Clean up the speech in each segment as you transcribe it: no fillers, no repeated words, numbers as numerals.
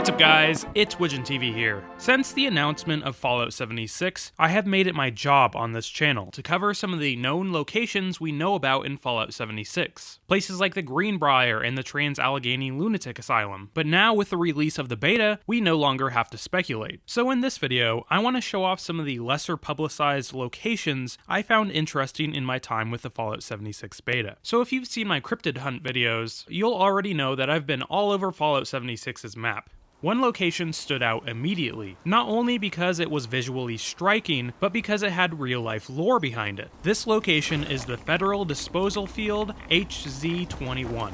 What's up guys, it's Widgeon TV here. Since the announcement of Fallout 76, I have made it my job on this channel to cover some of the known locations we know about in Fallout 76. Places like the Greenbrier and the Trans-Allegheny Lunatic Asylum. But now with the release of the beta, we no longer have to speculate. So in this video, I want to show off some of the lesser publicized locations I found interesting in my time with the Fallout 76 beta. So if you've seen my cryptid hunt videos, you'll already know that I've been all over Fallout 76's map. One location stood out immediately, not only because it was visually striking, but because it had real-life lore behind it. This location is the Federal Disposal Field HZ-21.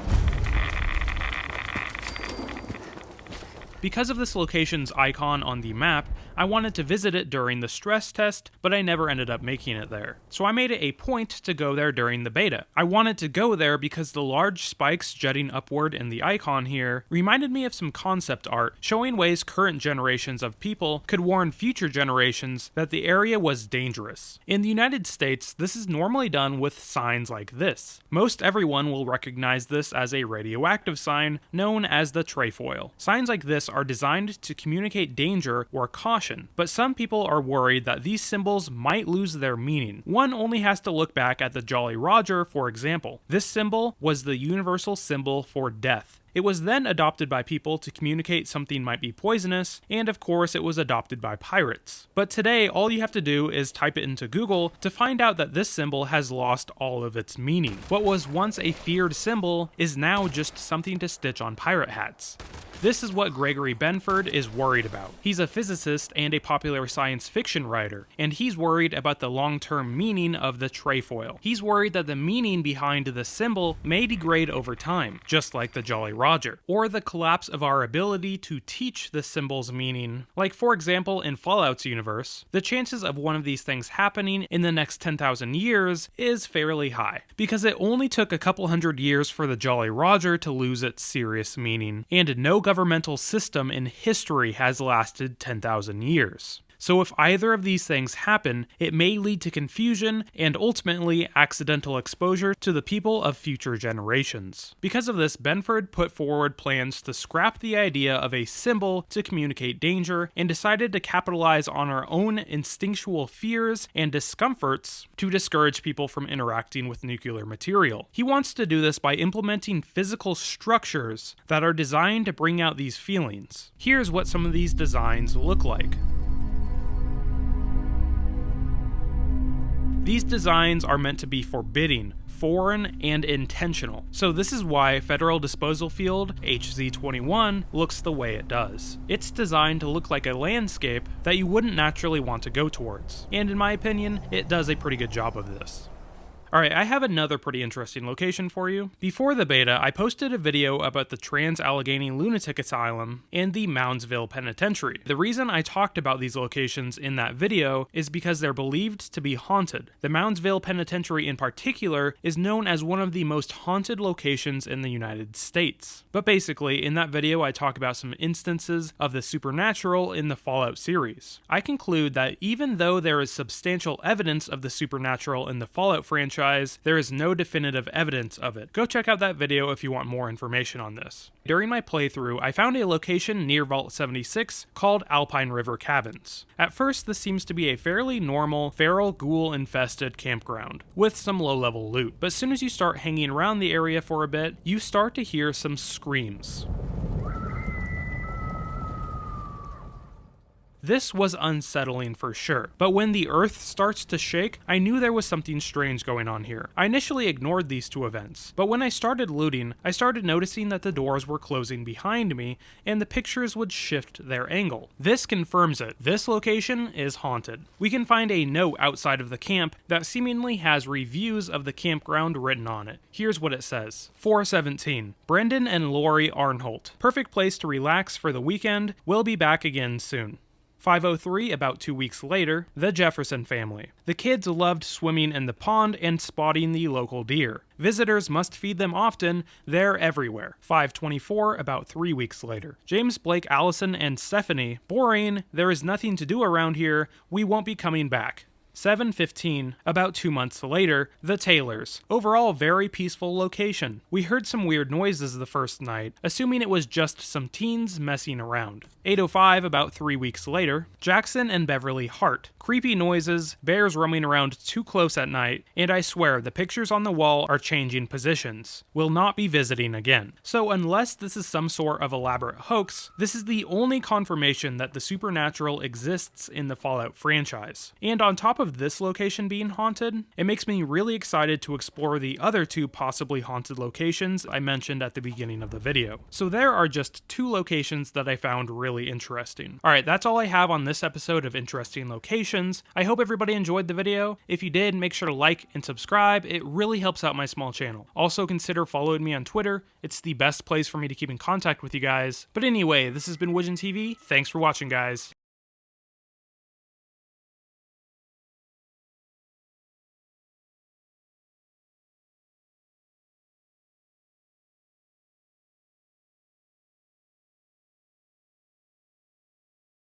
Because of this location's icon on the map, I wanted to visit it during the stress test, but I never ended up making it there. So I made it a point to go there during the beta. I wanted to go there because the large spikes jutting upward in the icon here reminded me of some concept art showing ways current generations of people could warn future generations that the area was dangerous. In the United States, this is normally done with signs like this. Most everyone will recognize this as a radioactive sign known as the trefoil. Signs like this are designed to communicate danger or caution, but some people are worried that these symbols might lose their meaning. One only has to look back at the Jolly Roger, for example. This symbol was the universal symbol for death. It was then adopted by people to communicate something might be poisonous, and of course it was adopted by pirates. But today, all you have to do is type it into Google to find out that this symbol has lost all of its meaning. What was once a feared symbol is now just something to stitch on pirate hats. This is what Gregory Benford is worried about. He's a physicist and a popular science fiction writer, and he's worried about the long-term meaning of the trefoil. He's worried that the meaning behind the symbol may degrade over time, just like the Jolly Roger, or the collapse of our ability to teach the symbol's meaning. Like for example, in Fallout's universe, the chances of one of these things happening in the next 10,000 years is fairly high, because it only took a couple hundred years for the Jolly Roger to lose its serious meaning, and no governmental system in history has lasted 10,000 years. So if either of these things happen, it may lead to confusion and ultimately accidental exposure to the people of future generations. Because of this, Benford put forward plans to scrap the idea of a symbol to communicate danger and decided to capitalize on our own instinctual fears and discomforts to discourage people from interacting with nuclear material. He wants to do this by implementing physical structures that are designed to bring out these feelings. Here's what some of these designs look like. These designs are meant to be forbidding, foreign, and intentional. So this is why Federal Disposal Field HZ-21 looks the way it does. It's designed to look like a landscape that you wouldn't naturally want to go towards. And in my opinion, it does a pretty good job of this. Alright, I have another pretty interesting location for you. Before the beta, I posted a video about the Trans-Allegheny Lunatic Asylum and the Moundsville Penitentiary. The reason I talked about these locations in that video is because they're believed to be haunted. The Moundsville Penitentiary in particular is known as one of the most haunted locations in the United States. But basically, in that video I talk about some instances of the supernatural in the Fallout series. I conclude that even though there is substantial evidence of the supernatural in the Fallout franchise, there is no definitive evidence of it. Go check out that video if you want more information on this. During my playthrough, I found a location near Vault 76 called Alpine River Cabins. At first, this seems to be a fairly normal, feral ghoul-infested campground, with some low-level loot. But as soon as you start hanging around the area for a bit, you start to hear some screams. This was unsettling for sure, but when the earth starts to shake, I knew there was something strange going on here. I initially ignored these two events, but when I started looting, I started noticing that the doors were closing behind me, and the pictures would shift their angle. This confirms it. This location is haunted. We can find a note outside of the camp that seemingly has reviews of the campground written on it. Here's what it says. 417. Brendan and Lori Arnholt. Perfect place to relax for the weekend. We'll be back again soon. 503, about 2 weeks later, the Jefferson family. The kids loved swimming in the pond and spotting the local deer. Visitors must feed them often, they're everywhere. 524, about 3 weeks later. James, Blake, Allison, and Stephanie. Boring, there is nothing to do around here, we won't be coming back. 7:15, about 2 months later, the Taylors. Overall, very peaceful location. We heard some weird noises the first night, assuming it was just some teens messing around. 8:05, about 3 weeks later, Jackson and Beverly Hart. Creepy noises, bears roaming around too close at night, and I swear the pictures on the wall are changing positions. Will not be visiting again. So unless this is some sort of elaborate hoax, this is the only confirmation that the supernatural exists in the Fallout franchise. And on top of this location being haunted, it makes me really excited to explore the other 2 possibly haunted locations I mentioned at the beginning of the video. So there are just 2 locations that I found really interesting. Alright, that's all I have on this episode of Interesting Locations. I hope everybody enjoyed the video. If you did, make sure to like and subscribe. It really helps out my small channel. Also consider following me on Twitter. It's the best place for me to keep in contact with you guys. But anyway, this has been Widgeon TV. Thanks for watching, guys.